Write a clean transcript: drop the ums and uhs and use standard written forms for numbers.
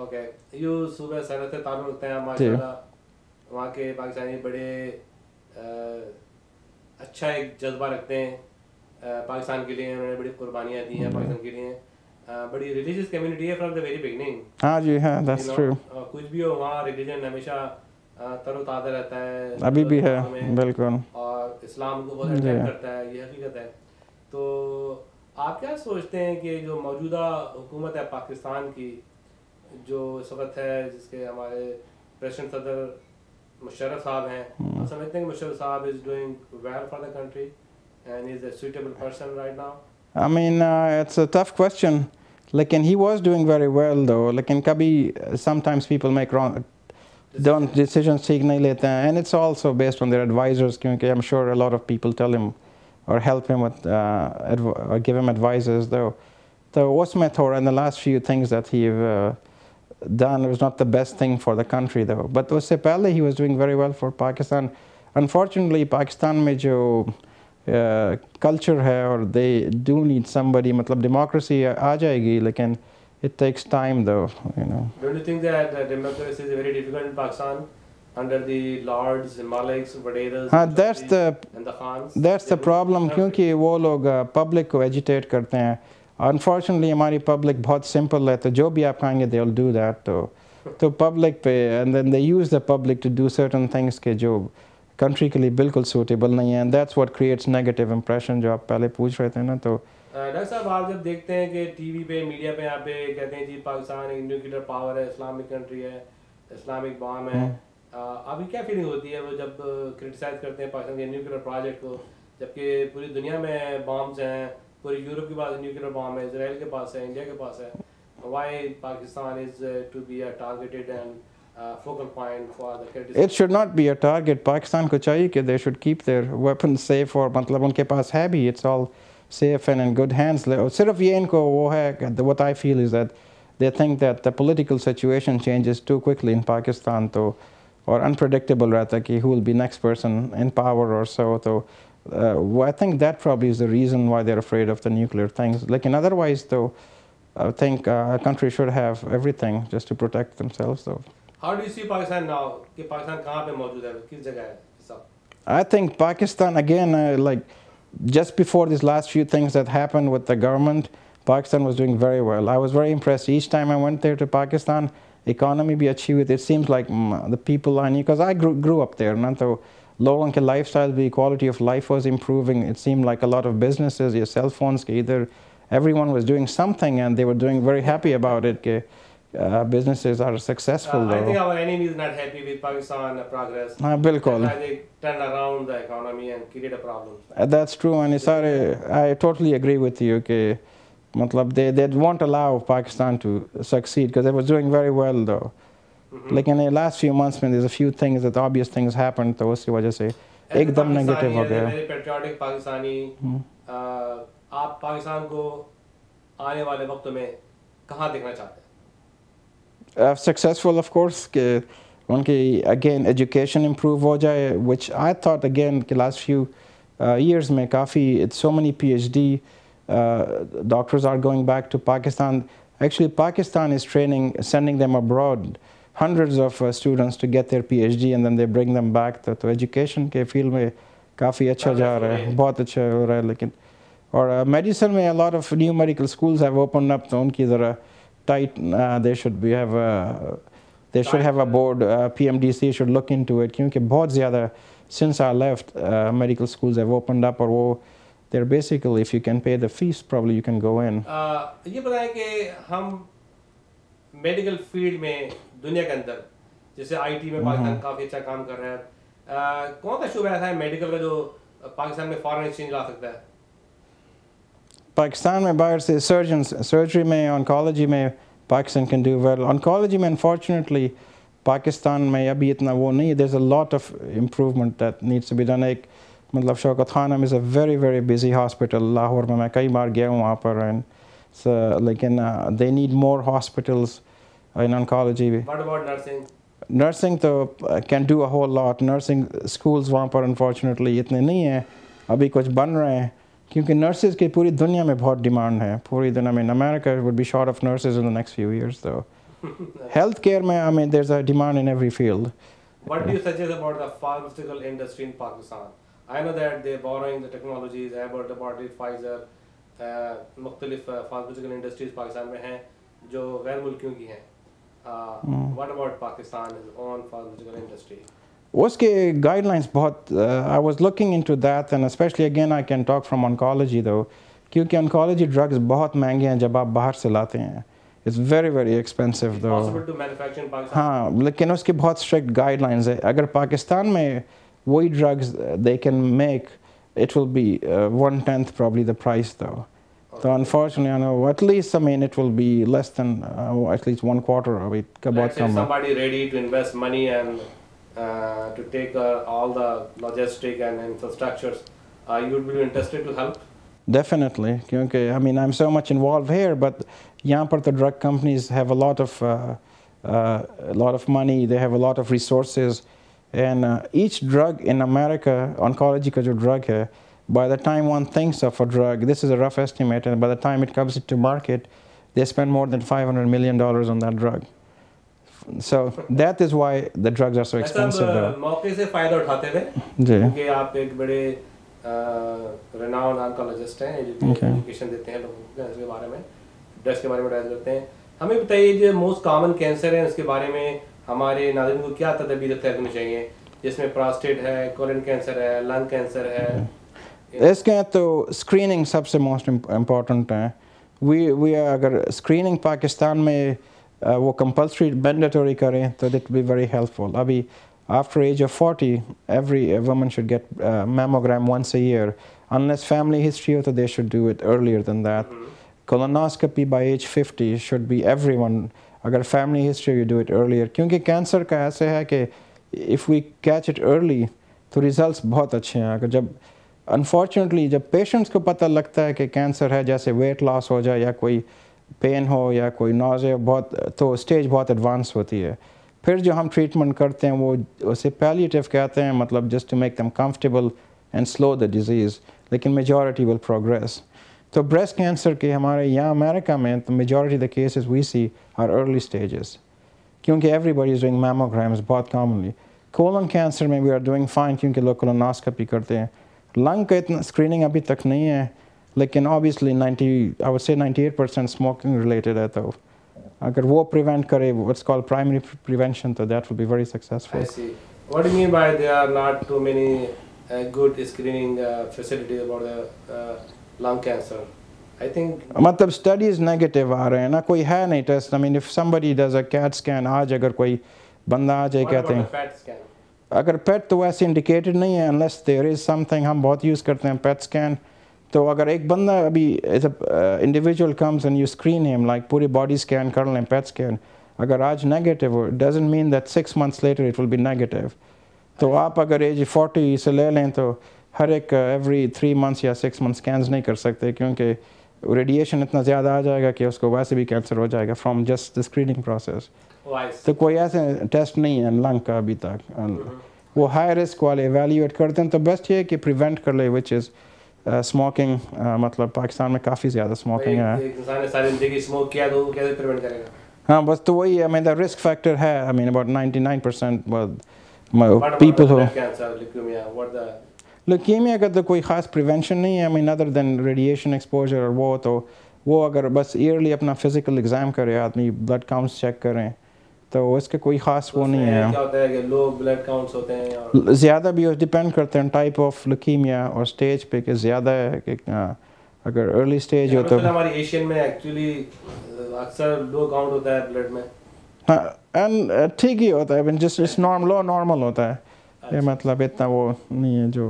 Okay, you सुबह sir से ताल्लुक़ रखते हैं माशाल्लाह, वहाँ के पाकिस्तानी बड़े अच्छा एक जज्बा रखते हैं पाकिस्तान के लिए, उन्होंने बड़ी कुर्बानियाँ दी हैं पाकिस्तान के लिए, बड़ी रिलीजियस कम्युनिटी है फ्रॉम द वेरी बिगनिंग। हाँ जी, हाँ, दैट्स ट्रू। कुछ भी हो वहाँ रिलीजन हमेशा तरोताज़ा रहता है अभी भी है, मुसलमानों में, बिल्कुल और इस्लाम को बहुत जी। अट्रैक्ट करता है, ये हकीकत है। तो आप क्या सोचते हैं कि जो मौजूदा हुकूमत है पाकिस्तान की, जो इस वक्त है, जिसके हमारे प्रेसिडेंट सदर मुशर्रफ साहब हैं, आप समझते हैं कि मुशर्रफ साहब is doing well for the country and is a suitable person right now? I mean, it's a tough question. Like, and he was doing very well though. Like, and kabhi, sometimes people make wrong don't decisions take nahi lete hain. And it's also based on their advisors. Because I'm sure a lot of people tell him or help him with or give him advices though. So usme thoda in the last few things that he done was not the best thing for the country though. But usse pehle he was doing very well for Pakistan. Unfortunately, Pakistan mein jo culture है और they do need somebody, मतलब democracy आ जाएगी लेकिन it takes time though, you know. Don't you think that democracy is very difficult in Pakistan under the lords, maliks, waderas, हाँ, that's and the khans? the problem, क्योंकि वो लोग public को agitate करते हैं। अनफॉर्चुनेटली हमारी पब्लिक बहुत simple है, तो जो भी आप कहेंगे दे विल डू दैट। तो पब्लिक पे and then they use the public to do certain things के जो कंट्री के लिए बिल्कुल सूटेबल नहीं है, and that's what creates negative impression जो आप पहले पूछ रहे थे ना। तो डॉक्टर साहब, आप जब देखते हैं कि टीवी पे, मीडिया पे यहाँ पे कहते हैं जी पाकिस्तान एक न्यूक्लियर पावर है, इस्लामिक कंट्री है, इस्लामिक बॉम्ब है, आपकी क्या फीलिंग होती है वो जब क्रिटिसाइज करते हैं पाकिस्तान के न्यूक्लियर प्रोजेक्ट को, जबकि पूरी दुनिया में बॉम्ब्स हैं, पूरी यूरोप के पास न्यूक्लियर बॉम्ब है, इजराइल के पास है, इंडिया के पास है, why Pakistan is to be a targeted and focal point for the criticism? It should not be a target. Pakistan को चाहिए कि they should keep their weapons safe, और मतलब उनके पास है भी, it's all safe and in good hands. सिर्फ ये इनको वो है, what I feel is that they think that the political situation changes too quickly in Pakistan, तो और unpredictable रहता है कि who will be next person in power or so. तो I think that probably is the reason why they're afraid of the nuclear things. लेकिन otherwise though, I think a country should have everything just to protect themselves though. How do you see Pakistan now? कि पाकिस्तान कहाँ पे मौजूद है, किस जगह है सब? I think Pakistan again, like just before these last few things that happened with the government, Pakistan was doing very well. I was very impressed each time I went there to Pakistan. Economy bhi achhi huई. It seems like the people I knew, because I grew up there, na, to logon ke lifestyle bhi, quality of life was improving. It seemed like a lot of businesses, your cell phones, either everyone was doing something and they were doing very happy about it. Ke, businesses are successful though. I think our enemy is not happy with Pakistan progress. हाँ, बिल्कुल. They turn around the economy and create a problem. That's true, and I totally agree with you. कि मतलब they won't allow Pakistan to succeed because they was doing very well though. Like in the last few months, when there's a few things that obvious things happened, तो उसकी वजह से एकदम negative हो गया. Patriotic Pakistani, आप पाकिस्तान को आने वाले वक्तों में कहाँ देखना चाहते हैं? Successful, of course, कि उनकी again education improve हो जाए, which I thought again के last few years में काफ़ी, it's so many PhD doctors are going back to Pakistan. Actually, Pakistan is sending them abroad, hundreds of students to get their PhD, and then they bring them back. तो education के field में काफ़ी अच्छा जा रहा है, बहुत अच्छा हो रहा है। लेकिन और medicine में a lot of new medical schools have opened up, तो उनकी ज़रा tight, they should have a board, PMDC should look into it, क्योंकि बहुत ज़्यादा since I left, medical schools have opened up, और वो they're basically, if you can pay the fees, probably you can go in. ये बताएं कि हम medical field में दुनिया के अंदर, जैसे आईटी में पाकिस्तान काफ़ी अच्छा काम कर रहा है, कौन सा शुबा है मेडिकल का जो पाकिस्तान में फॉरेन एक्सचेंज ला सकता है? पाकिस्तान में बाहर से सर्जरी में, ऑन्कोलॉजी में Pakistan can do well. Oncology में unfortunately पाकिस्तान में अभी इतना वो नहीं है. There's a lot of improvement that needs to be done. एक मतलब Shaukat Khanam is a very very busy hospital. Lahore में मैं कई बार गया हूँ वहाँ पर, and so लेकिन they need more hospitals in oncology. What about nursing? Nursing तो can do a whole lot. Nursing schools वहाँ पर unfortunately इतने नहीं हैं. अभी कुछ बन रहे हैं, क्योंकि nurses की पूरी दुनिया में बहुत डिमांड है. पूरी दुनिया में, America would be short of nurses in the next few years though. Healthcare में, I mean, there's a demand in every field. What do you suggest about the pharmaceutical industry in Pakistan? I know that they're borrowing the technologies, Abbott, Laboratories, Pfizer, मुख्तलिफ pharmaceutical industries Pakistan में हैं जो गैर मुल्कियों की हैं. What about Pakistan's own pharmaceutical industry? उसके guidelines बहुत, I was looking into that, and especially again I can talk from oncology though, क्योंकि oncology drugs बहुत महंगे हैं जब आप बाहर से लाते हैं. It's very very expensive It's though. possible to manufacture in Pakistan? हाँ, लेकिन उसकी बहुत strict guidelines है. अगर पाकिस्तान में वही drugs they can make, it will be 1/10 probably the price though. So unfortunately, I know at least, I mean, it will be less than at least 1/4 of it. Let's say somebody ready to invest money and to take all the logistic and infrastructures, you would be interested to help? Definitely, because I mean, I'm so much involved here, but यहाँ पर the drug companies have a lot of money, they have a lot of resources, and each drug in America, oncology का जो drug है, by the time one thinks of a drug, this is a rough estimate, and by the time it comes to market, they spend more than $500 million on that drug. So that is why the drugs are so expensive. सब मौके से फायदा उठाते थे क्योंकि आप एक बड़े renowned oncologist हैं, एजुकेशन देते हैं लोगों को इसके बारे में, ड्रग्स के बारे में एडवाइस करते हैं. हमें बताइए जो मोस्ट कॉमन कैंसर है उसके बारे में हमारे नाज़रीन को क्या तदबीर इख्तियार करनी चाहिए, जिसमें प्रोस्टेट है, कोलन कैंसर है, लंग कैंसर है. इसके तो स्क्रीनिंग सबसे मोस्ट इम्पॉर्टेंट है. वी अगर स्क्रीनिंग पाकिस्तान में वो कंपल्सरी मैंडेटरी करें तो दिट बी वेरी हेल्पफुल. अभी after age of 40 every woman should get mammogram once a year unless family history ho, so they should do it earlier than that. Colonoscopy by age 50 should be everyone. अगर family history you do it earlier क्योंकि cancer का ऐसे है कि if we catch it early तो results बहुत अच्छे हैं. अगर जब अनफॉर्चुनेटली जब पेशेंट्स को पता लगता है कि कैंसर है, जैसे वेट लॉस हो जाए या कोई पेन हो या कोई नॉज़िया, बहुत तो स्टेज बहुत एडवांस होती है. फिर जो हम ट्रीटमेंट करते हैं वो उसे पैलिएटिव कहते हैं, मतलब just to make them comfortable and slow the disease, लेकिन मेजॉरिटी विल प्रोग्रेस. तो ब्रेस्ट कैंसर के हमारे यहाँ अमेरिका में तो majority the cases we see are early stages क्योंकि एवरीबडी इज़ डूइंग मैमोग्राम्स बहुत कॉमनली. कोलन कैंसर में वी आर डूइंग फाइन क्योंकि लोग कोलोनोस्कोपी करते हैं. लंग का इतना स्क्रीनिंग अभी तक नहीं है, लेकिन ऑब्वियसली 98% स्मोकिंग रिलेटेड है. तो अगर वो प्रिवेंट करे, व्हाट्स कॉल्ड प्राइमरी प्रिवेंशन, तो that will be very successful. I see. What do you mean by there are not too many good screening facilities about the lung cancer? I think मतलब studies negative आ रहे हैं ना, कोई है नहीं test. I mean if somebody does a CAT scan, आज अगर कोई बंदा आ जाए कहते हैं PET scan? अगर पेट तो वैसे इंडिकेटेड नहीं है अनलेस देयर इज समथिंग. हम बहुत यूज़ करते हैं पेट स्कैन. तो अगर एक बंदा अभी as a individual comes and you screen him like पूरी बॉडी स्कैन कर लें पेट स्कैन, अगर आज नेगेटिव हो doesn't mean that 6 months later it will be negative. तो आप अगर एज 40 से ले लें तो हर एक एवरी 3 months या 6 months स्कैन्स नहीं कर सकते क्योंकि रेडिएशन इतना ज़्यादा आ जाएगा कि उसको वैसे भी कैंसर हो जाएगा from just the screening process. तो कोई ऐसे टेस्ट नहीं है लंग का अभी तक. वो हाई रिस्क वाले एवेल्यूएट करते हैं. तो बेस्ट ये है कि प्रिवेंट कर ले, विच इज़ स्मोकिंग. मतलब पाकिस्तान में काफ़ी ज़्यादा स्मोकिंग है. एक इंसान ने सारी जिंदगी स्मोक किया तो वो कैसे प्रिवेंट करेगा? हाँ बस तो वही, I mean the risk factor है. आई मीन अबाउट 99% पीपल हो. ल्यूकेमिया ल्यूकीमिया का तो कोई ख़ास प्रिवेंशन नहीं है. I mean other than radiation exposure और वो अगर बस ईयरली अपना फिजिकल एग्ज़ाम करे आदमी, ब्लड काउंट्स चेक करें, तो इसके कोई ख़ास वो नहीं है. क्या होता है कि लो ब्लड काउंट्स होते हैं ज़्यादा भी डिपेंड करते हैं टाइप ऑफ ल्यूकीमिया और स्टेज पे कि ज़्यादा है कि अगर अर्ली स्टेज हो तो. हमारी एशियन में एक्चुअली अक्सर लो काउंट होता है ब्लड में. हाँ एंड ठीक ही होता है, जस्ट नॉर्मल होता है. ये मतलब इतना वो नहीं है जो